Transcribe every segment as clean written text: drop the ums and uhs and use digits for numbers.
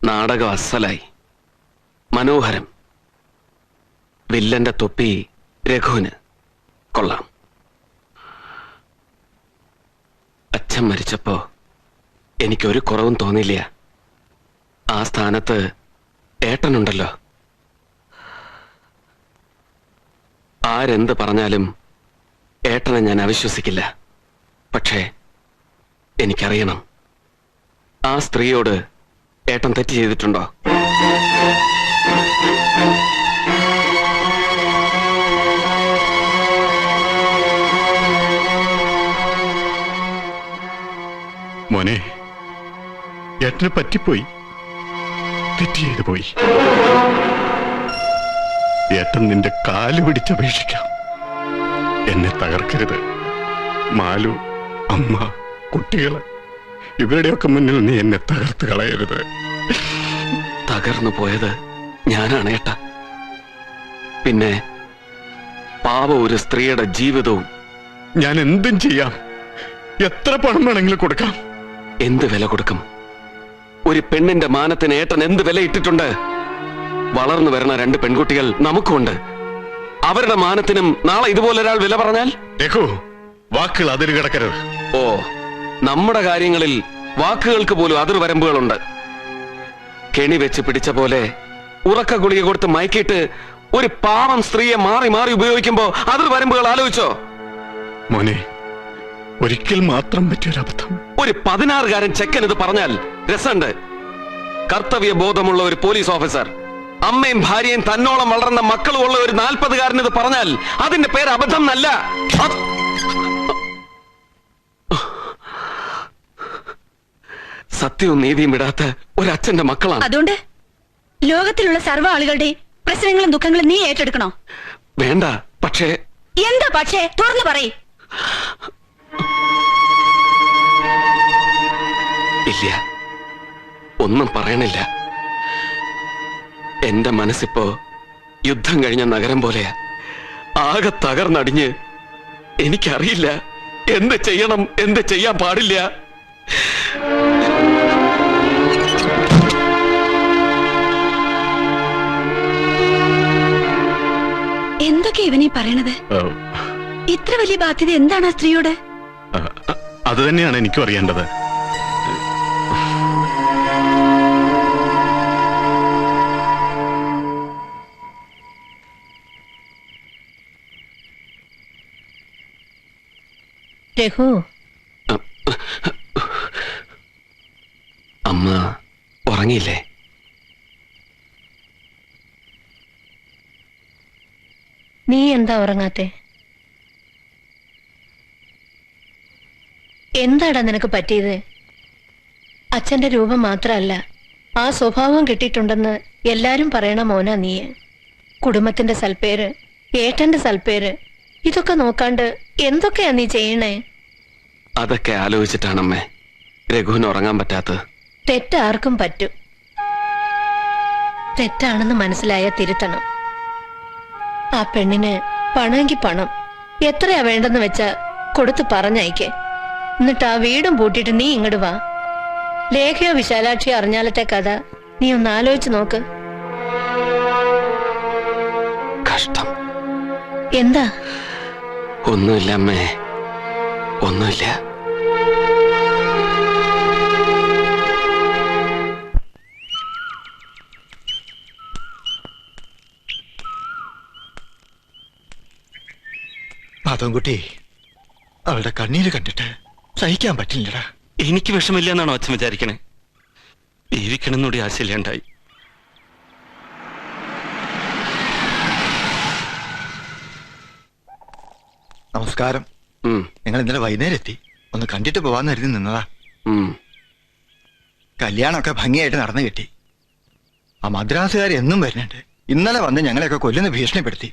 നാടകം അസ്സലായി, മനോഹരം. വില്ലന്റെ തൊപ്പി രഘുവിന് കൊള്ളാം. അച്ഛൻ മരിച്ചപ്പോ എനിക്കൊരു കുറവും തോന്നില്ല. ആ സ്ഥാനത്ത് ഏട്ടനുണ്ടല്ലോ. ആരെന്ത് പറഞ്ഞാലും ഏട്ടനെ ഞാൻ അവിശ്വസിക്കില്ല. പക്ഷേ എനിക്കറിയണം, ആ സ്ത്രീയോട് ഏട്ടൻ തെറ്റ് ചെയ്തിട്ടുണ്ടോ? മോനെ, ഏട്ടനെ പറ്റിപ്പോയി, തെറ്റ് ചെയ്തു പോയി. ഏട്ടൻ നിന്റെ കാല് പിടിച്ചപേക്ഷിക്കാം, എന്നെ തകർക്കരുത്. മാലു, അമ്മ, കുട്ടികള്, ഇവരുടെയൊക്കെ മുന്നിൽ നീ എന്നെ തകർത്ത് കളയരുത്. തകർന്നു പോയത് ഞാനാണ് ഏട്ടാ. പിന്നെ പാവ ഒരു സ്ത്രീയുടെ ജീവിതവും. ഞാൻ എന്തും ചെയ്യാം, എത്ര പണം വേണമെങ്കിലും കൊടുക്കാം. എന്ത് വില കൊടുക്കും? ഒരു പെണ്ണിന്റെ മാനത്തിന് ഏട്ടൻ എന്ത് വില ഇട്ടിട്ടുണ്ട്? വളർന്നു വരുന്ന 2 പെൺകുട്ടികൾ നമുക്കുണ്ട്. അവരുടെ മാനത്തിനും നാളെ ഇതുപോലെ ഒരാൾ വില പറഞ്ഞാൽ? രഘു, വാക്കുകൾ അതിര് കിടക്കരുത്. ഓ, നമ്മുടെ കാര്യങ്ങളിൽ വാക്കുകൾക്ക് പോലും അതിർവരമ്പുകളുണ്ട്. കെണി വെച്ച് പിടിച്ച പോലെ ഉറക്ക ഗുളിക കൊടുത്ത് മയക്കിയിട്ട് ഒരു പാവം സ്ത്രീയെ മാറി മാറി ഉപയോഗിക്കുമ്പോ അതിർവരമ്പുകൾ ആലോചിച്ചോ? മോനെ, ഒരിക്കൽ മാത്രം പറ്റിയൊരബദ്ധം. ഒരു 16-കാരൻ ചെക്കൻ ഇത് പറഞ്ഞാൽ രസമുണ്ട്. കർത്തവ്യ ബോധമുള്ള ഒരു പോലീസ് ഓഫീസർ, അമ്മയും ഭാര്യയും തന്നോളം വളർന്ന മക്കളും ഉള്ള ഒരു 40-കാരൻ ഇത് പറഞ്ഞാൽ അതിന്റെ പേര് അബദ്ധം എന്നല്ല. സത്യവും നീതിയും വിടാത്ത ഒരച്ഛന്റെ മക്കളാണ്. അതുകൊണ്ട് ലോകത്തിലുള്ള സർവ്വ ആളുകളുടെ പ്രശ്നങ്ങളും ദുഃഖങ്ങളും നീ ഏറ്റെടുക്കണോ? വേണ്ട. പക്ഷേ എന്താ പക്ഷേ? തുറന്നു പറയ്. ഇല്ല, ഒന്നും പറയണില്ല. എന്റെ മനസ്സിപ്പോ യുദ്ധം കഴിഞ്ഞ നഗരം പോലെയാ, ആകെ തകർന്നടിഞ്ഞ്. എനിക്കറിയില്ല എന്ത് ചെയ്യണം, എന്ത് ചെയ്യാൻ പാടില്ല. എന്തൊക്കെ ഇവനീ പറയണത്? ഇത്ര വലിയ ബാധ്യത എന്താണ് ആ സ്ത്രീയോട്? അത് തന്നെയാണ് എനിക്കും അറിയേണ്ടത്. രഘു, അമ്മ ഉറങ്ങിയില്ലേ? നീ എന്താ ഉറങ്ങാത്തെ? എന്താടാ നിനക്ക് പറ്റിയത്? അച്ഛന്റെ രൂപം മാത്രമല്ല, ആ സ്വഭാവം കിട്ടിയിട്ടുണ്ടെന്ന് എല്ലാരും പറയണ മോനാ നീ. കുടുംബത്തിന്റെ സൽപ്പേര്, ഏട്ടന്റെ സൽപ്പേര്, ഇതൊക്കെ നോക്കാണ്ട് എന്തൊക്കെയാ നീ ചെയ്യണേ? അതൊക്കെ ആലോചിച്ചിട്ടാണമ്മേ രഘുവിന് ഉറങ്ങാൻ പറ്റാത്തത്. തെറ്റാർക്കും പറ്റും. തെറ്റാണെന്ന് മനസ്സിലായ തിരുത്തണം. ആ പെണ്ണിന് പണമെങ്കിൽ പണം, എത്രയാ വേണ്ടെന്ന് വെച്ചാ കൊടുത്ത് പറഞ്ഞയക്കേ. എന്നിട്ട് ആ വീടും പൂട്ടിയിട്ട് നീ ഇങ്ങോട്ട് വാ. ലേഖയോ വിശാലാക്ഷിയോ അറിഞ്ഞാലത്തെ കഥ നീ ഒന്ന് ആലോചിച്ച് നോക്ക്. കഷ്ടം. എന്താ? ഒന്നുമില്ല അമ്മേ, ഒന്നുമില്ല. മാധവൻകുട്ടി, അവളുടെ കണ്ണീര് കണ്ടിട്ട് സഹിക്കാൻ പറ്റില്ലടാ. എനിക്ക് വിഷമില്ല എന്നാണോ അച്ഛൻ വിചാരിക്കണേ? ജീവിക്കണമെന്നൂടി ആശയില്ലാണ്ടായി. നമസ്കാരം. നിങ്ങൾ ഇന്നലെ വൈകുന്നേരം എത്തി, ഒന്ന് കണ്ടിട്ട് പോവാന്ന് കരുതി നിന്നതാ. കല്യാണമൊക്കെ ഭംഗിയായിട്ട് നടന്നു കിട്ടി. ആ മദ്രാസുകാർ എന്നും വരുന്നുണ്ട്. ഇന്നലെ വന്ന് ഞങ്ങളെയൊക്കെ കൊല്ലുന്ന ഭീഷണിപ്പെടുത്തി.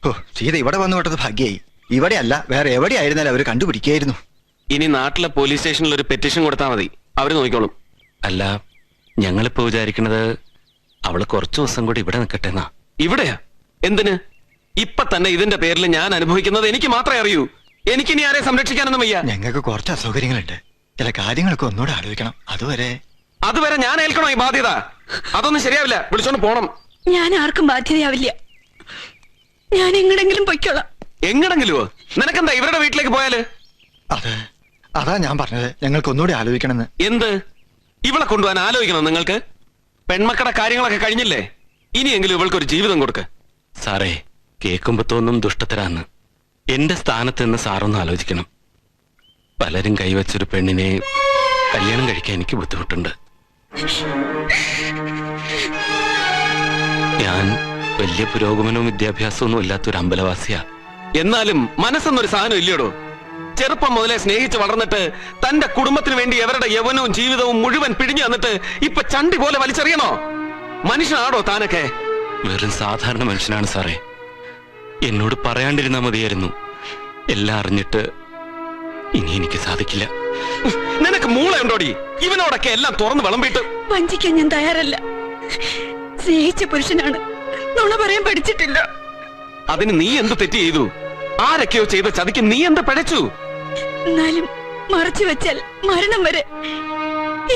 ഓ, സീത ഇവിടെ വന്നു വിട്ടത് ഭാഗ്യായി. ഇവിടെ അല്ല, വേറെ എവിടെ ആയിരുന്നാലും അവര് കണ്ടുപിടിക്കായിരുന്നു. ഇനി നാട്ടിലെ പോലീസ് സ്റ്റേഷനിൽ ഒരു പെറ്റീഷൻ കൊടുത്താൽ മതി, അവര് നോക്കിക്കോളും. അല്ല, ഞങ്ങളിപ്പോ വിചാരിക്കണത് അവള് കുറച്ചു ദിവസം കൂടി ഇവിടെ നിൽക്കട്ടെ എന്നാ. ഇവിടെയാ? എന്തിന്? ഇപ്പൊ തന്നെ ഇതിന്റെ പേരിൽ ഞാൻ അനുഭവിക്കുന്നത് എനിക്ക് മാത്രമേ അറിയൂ. എനിക്കിനി ആരെ സംരക്ഷിക്കാനൊന്നും വയ്യ. ഞങ്ങൾക്ക് കുറച്ച് അസൗകര്യങ്ങളുണ്ട്. ചില കാര്യങ്ങളൊക്കെ ഒന്നുകൂടെ ആലോചിക്കണം. അതുവരെ അതുവരെ ഞാൻ ഏൽക്കണോ ഈ ബാധ്യത? അതൊന്നും ശരിയാവില്ല. വിളിച്ചോണ്ട് പോണം. ഞാൻ ആർക്കും ബാധ്യതയാവില്ല. ഞാൻ എങ്ങടെങ്കിലും പൊയ്ക്കോളാം. എങ്ങടെങ്കിലുവോ? നിനക്കെന്താ ഇവരുടെ വീട്ടിലേക്ക് പോയാല്? അതാ ഞാൻ പറഞ്ഞത്, ഞങ്ങൾക്ക് ഒന്നുകൂടി ആലോചിക്കണമെന്ന്. എന്ത്? ഇവളെ കൊണ്ടുപോകാൻ ആലോചിക്കണം നിങ്ങൾക്ക്? പെൺമക്കളുടെ കാര്യങ്ങളൊക്കെ കഴിഞ്ഞില്ലേ? ഇനിയെങ്കിലും ഇവൾക്കൊരു ജീവിതം കൊടുക്ക്. സാറേ, കേൾക്കുമ്പോ തോന്നും ദുഷ്ടത്തരാന്ന്. എന്റെ സ്ഥാനത്ത് നിന്ന് സാറൊന്ന് ആലോചിക്കണം. പലരും കൈവച്ചൊരു പെണ്ണിനെ കല്യാണം കഴിക്കാൻ എനിക്ക് ബുദ്ധിമുട്ടുണ്ട്. ഞാൻ വലിയ പുരോഗമനവും വിദ്യാഭ്യാസമൊന്നും ഇല്ലാത്തൊരു അമ്പലവാസിയാ. എന്നാലും മനസ്സെന്നൊരു സാധനം ഇല്ലയോടോ? ചെറുപ്പം മുതലേ സ്നേഹിച്ച് വളർന്നിട്ട് തന്റെ കുടുംബത്തിന് വേണ്ടി അവരുടെ യൗവനവും ജീവിതവും മുഴുവൻ പിടിഞ്ഞു തന്നിട്ട് ഇപ്പൊ ചണ്ടി പോലെ വലിച്ചെറിയണോ? മനുഷ്യനാണോ താനൊക്കെ? വെറും സാധാരണ മനുഷ്യനാണ് സാറേ. എന്നോട് പറയാണ്ടിരുന്നാ മതിയായിരുന്നു. എല്ലാം അറിഞ്ഞിട്ട് ഇനി എനിക്ക് സാധിക്കില്ല. നിനക്ക് മൂളയുണ്ടോടി? ഇവനോടൊക്കെ എല്ലാം തുറന്ന് വിളമ്പിട്ട്. വഞ്ചിക്കാൻ ഞാൻ തയ്യാറല്ല. സ്നേഹിച്ച പുരുഷനാണ്, നുണ പറയാൻ പഠിച്ചിട്ടില്ല. അതിന് നീ എന്ത് തെറ്റ് ചെയ്തു? ആരൊക്കെയോ ചെയ്ത ചതിക്ക് നീ എന്ത് പിഴച്ചു? എന്നാലും മറച്ചു വെച്ചാൽ മരണം വരെ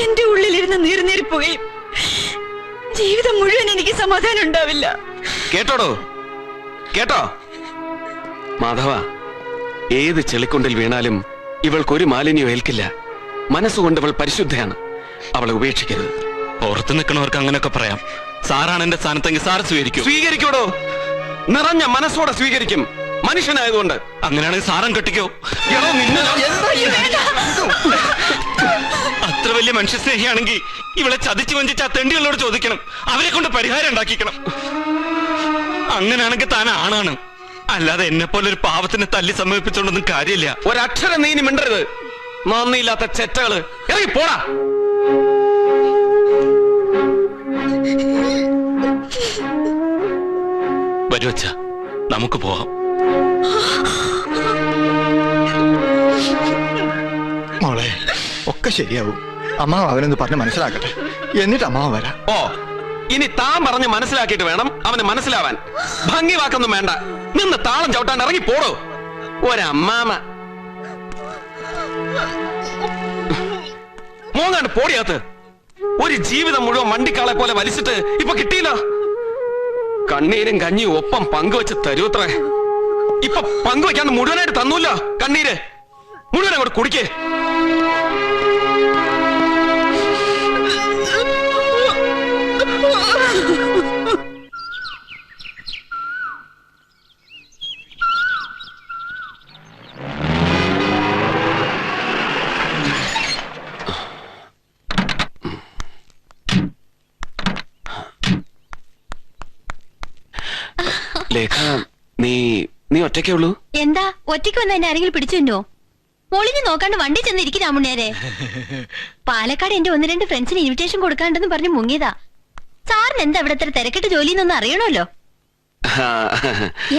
എന്റെ ഉള്ളിലിരുന്ന് നീർന്നേറിപ്പോവുകയും ജീവിതം മുഴുവൻ എനിക്ക് സമാധാനം ഉണ്ടാവില്ല. കേട്ടോടോ? കേട്ടോ മാധവ? ഏത് ചെളിക്കൊണ്ടിൽ വീണാലും ഇവൾക്കൊരു മാലിന്യം ഏൽക്കില്ല. മനസ്സുകൊണ്ട് ഇവൾ പരിശുദ്ധയാണ്. അവളെ ഉപേക്ഷിക്കരുത്. പുറത്തു നിൽക്കണവർക്ക് അങ്ങനെയൊക്കെ പറയാം. സാറാണ് എന്റെ സ്ഥാനത്തെങ്കിൽ സാർ സ്വീകരിക്കും. സ്വീകരിക്കോടോ? നിറഞ്ഞ മനസ്സോടെ സ്വീകരിക്കും, മനുഷ്യനായതുകൊണ്ട്. അങ്ങനെയാണെങ്കിൽ സാറും കെട്ടിക്കോ. അത്ര വലിയ മനുഷ്യസ്നേഹിയാണെങ്കിൽ ഇവളെ ചതിച്ചു വഞ്ചിച്ച ആ തെണ്ടികളോട് ചോദിക്കണം. അവരെ കൊണ്ട് പരിഹാരം ഉണ്ടാക്കിക്കണം. അങ്ങനെയാണെങ്കിൽ താൻ ആണാണ്. അല്ലാതെ എന്നെ പോലെ ഒരു പാവത്തിനെ തല്ലി സമീപിച്ചോണ്ടൊന്നും കാര്യമില്ല. ഒരക്ഷരം നീ മിണ്ടരുത്. നന്ദിയില്ലാത്ത ചെറ്റകള്, ഇറങ്ങി പോടാ. വരുവച്ച, നമുക്ക് പോവാം. മോളെ, ഒക്കെ ശരിയാവും. അമ്മാവ് അവനൊന്ന് പറഞ്ഞ് മനസ്സിലാക്കട്ടെ, എന്നിട്ട് അമ്മാവ് വരാം. ഓ, ഇനി താൻ പറഞ്ഞ് മനസ്സിലാക്കിയിട്ട് വേണം അവന് മനസ്സിലാവാൻ. ഭംഗി വാക്കൊന്നും വേണ്ട. നിന്ന് താളം ചവിട്ടാണ്ട് ഇറങ്ങി പോടോ. ഒരമ്മാമ മോങ്ങാണ്ട് പോടിയാത്ത്. ഒരു ജീവിതം മുഴുവൻ വണ്ടിക്കാളെ പോലെ വലിച്ചിട്ട് ഇപ്പൊ കിട്ടിയില്ല. കണ്ണീരും കഞ്ഞിയും ഒപ്പം പങ്കുവെച്ച് തരൂത്രേ. ഇപ്പൊ പങ്കുവെക്കാണ്ട് മുഴുവനായിട്ട് തന്നൂല്ലോ കണ്ണീര്. മുഴുവൻ അങ്ങോട്ട് കുടിക്കേ. ലേഖ, നീ ഒറ്റയ്ക്കേ ഉള്ളൂ? എന്താ ഒറ്റയ്ക്ക് വന്ന എന്നെ ആരെങ്കിലും പിടിച്ചോ? ഒളിഞ്ഞു നോക്കാണ്ട് വണ്ടി ചെന്നിരിക്കും രാമുണ്ണേരെ. പാലക്കാട് എന്റെ 1-2 ഫ്രണ്ട്സിന് ഇൻവിറ്റേഷൻ കൊടുക്കാണ്ടെന്ന് പറഞ്ഞ് മുങ്ങിയതാ. സാറിന് എന്താ ഇവിടെ ഇത്ര തിരക്കിട്ട് ജോലി എന്നൊന്നും അറിയണമല്ലോ.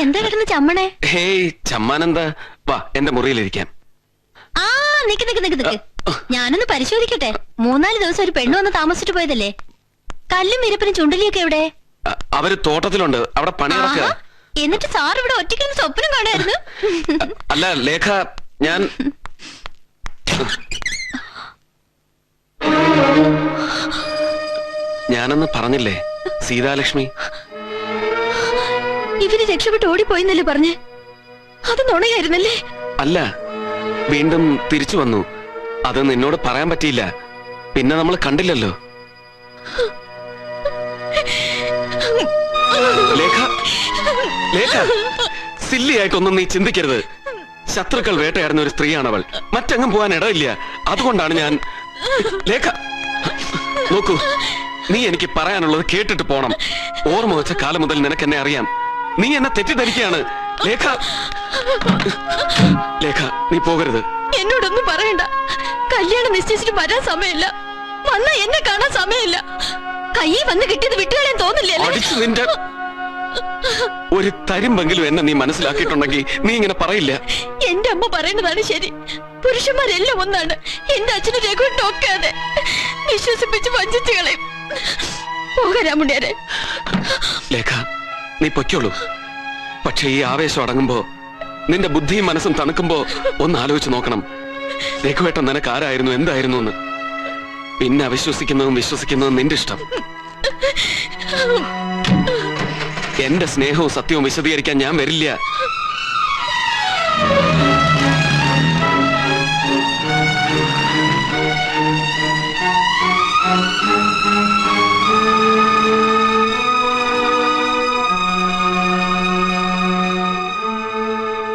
എന്താ കിടന്ന് ചമ്മണേ? ഹേയ്, ചമ്മാനെന്താ? വാ, എന്റെ മുറിയിലിരിക്കാം. ആ, നിക്ക്. ഞാനൊന്ന് പരിശോധിക്കട്ടെ. 3-4 ദിവസം ഒരു പെണ്ണു വന്ന് താമസിച്ചിട്ട് പോയതല്ലേ. കല്ലും ഇരപ്പിനും ചുണ്ടലിയൊക്കെ എവിടെ? അവര് തോട്ടത്തിലുണ്ട്, അവിടെ പണി നടക്കുക. എന്നിട്ട് സാർ ഇവിടെ ഒറ്റയ്ക്കൊന്ന് സ്വപ്നം കാണായിരുന്നു. അല്ല ലേഖ, ഞാനൊന്ന് പറഞ്ഞില്ലേ സീതാലക്ഷ്മി? ഇവര് രക്ഷപ്പെട്ട് ഓടിപ്പോയിന്നല്ലേ പറഞ്ഞേ? അത് നുണയായിരുന്നല്ലേ? അല്ല, വീണ്ടും തിരിച്ചു വന്നു. അത് നിന്നോട് പറയാൻ പറ്റിയില്ല. പിന്നെ നമ്മൾ കണ്ടില്ലല്ലോ. ലേഖ, സില്ലിയായിട്ടൊന്നും നീ ചിന്തിക്കരുത്. ശത്രുക്കൾ വേട്ടയാടുന്ന ഒരു സ്ത്രീയാണവൾ. മറ്റെങ്ങും പോകാൻ ഇടയില്ല. അതുകൊണ്ടാണ് ഞാൻ. ലേഖ, നോക്കൂ, നീ എനിക്ക് പറയാനുള്ളത് കേട്ടിട്ട് പോണം. ഓർമ്മ വെച്ച കാലം മുതൽ നിനക്ക് എന്നെ അറിയാം. നീ എന്നെ തെറ്റിദ്ധരിക്കുകയാണ്. ലേഖ, നീ പോകരുത്. എന്നോടൊന്നും പറയണ്ട. കല്യാണം നിശ്ചയിച്ചിട്ട് വരാൻ സമയമില്ല. വന്നാ എന്നെ കാണാൻ സമയമില്ല. കയ്യിൽ വന്ന് കിട്ടിയത് വിട്ടുകളയാൻ തോന്നില്ലേ? അടിച്ചു നിന്റെ ഒരു തരുമ്പെങ്കിലും എന്നെ നീ മനസ്സിലാക്കിയിട്ടുണ്ടെങ്കിൽ നീ ഇങ്ങനെ പറയില്ല. എന്റെ അമ്മ പറയുന്നതാണ് ശരി. പുരുഷന്മാരെല്ലാം ഒന്നാണ്. എന്റെ അച്ഛനും രഘുവിനും ഒക്കെ അതെ. വിശ്വസിപ്പിച്ച് വഞ്ചിച്ചു കളയും. പോകരാമുണ്ണിയാരെ. ലേഖ, നീ പൊയ്ക്കോളൂ. പക്ഷെ ഈ ആവേശം അടങ്ങുമ്പോ, നിന്റെ ബുദ്ധിയും മനസ്സും തണുക്കുമ്പോ ഒന്ന് ആലോചിച്ച് നോക്കണം. രഘുവേട്ടൻ നിനക്ക് ആരായിരുന്നു, എന്തായിരുന്നു എന്ന്. പിന്നെ അവിശ്വസിക്കുന്നതും വിശ്വസിക്കുന്നതും നിന്റെ ഇഷ്ടം. എന്റെ സ്നേഹവും സത്യവും വിശദീകരിക്കാൻ ഞാൻ വരില്ല.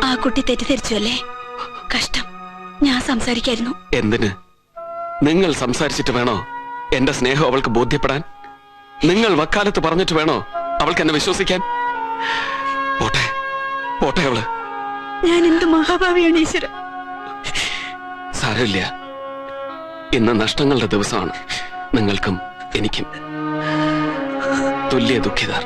ആ കുട്ടി തെറ്റിദ്ധരിച്ചു അല്ലേ? കഷ്ടം, ഞാൻ സംസാരിക്കായിരുന്നു. എന്തിന്? നിങ്ങൾ സംസാരിച്ചിട്ട് വേണോ എന്റെ സ്നേഹം അവൾക്ക് ബോധ്യപ്പെടാൻ? നിങ്ങൾ വക്കാലത്ത് പറഞ്ഞിട്ട് വേണോ അവൾക്ക് എന്നെ വിശ്വസിക്കാൻ? പോട്ടെ പോട്ടെ അവള്. ഞാൻ എന്ത് മഹാഭാവിയാണ് ഈശ്വര. സാരമില്ല, ഇന്ന് നഷ്ടങ്ങളുടെ ദിവസമാണ്. നിങ്ങൾക്കും എനിക്കും തുല്യ ദുഃഖിതർ.